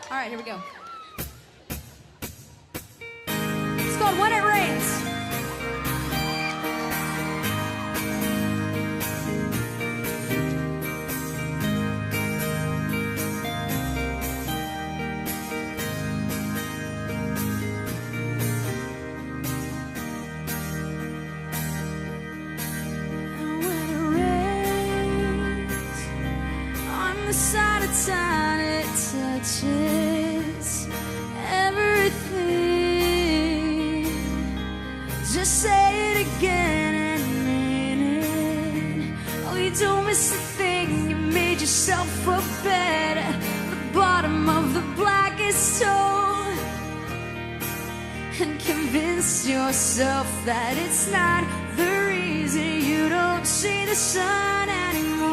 All right, here we go. It's called When It Rains. The side of town, it touches everything. Just say it again and mean it. Oh, you don't miss a thing. You made yourself a bed at the bottom of the blackest hole and convinced yourself that it's not the reason you don't see the sun anymore.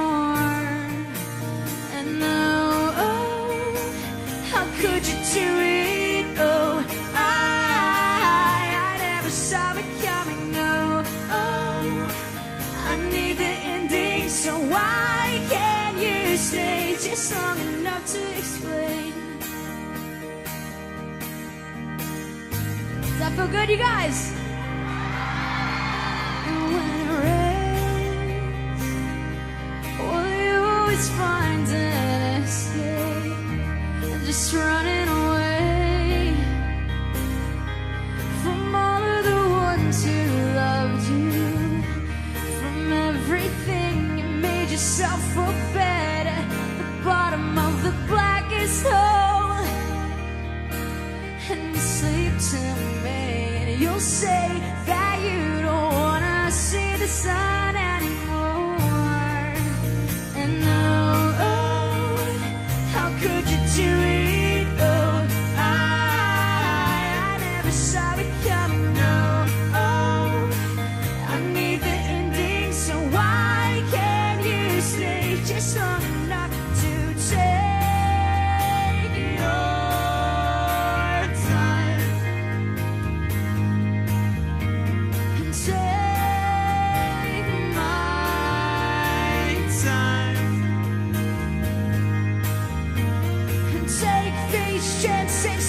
Could you do it? Oh, I never saw it coming. Oh, I need the ending, so why can't you stay just long enough to explain? Does that feel good, you guys? And when it rains, will you always find an escape? Just running away from all of the ones who loved you, from everything. You made yourself a bed at the bottom of the blackest hole, and you sleep till May, and you'll say that you don't wanna see the sun anymore. And oh, how could you do it? Just long enough to take your time and take my time and take these chances.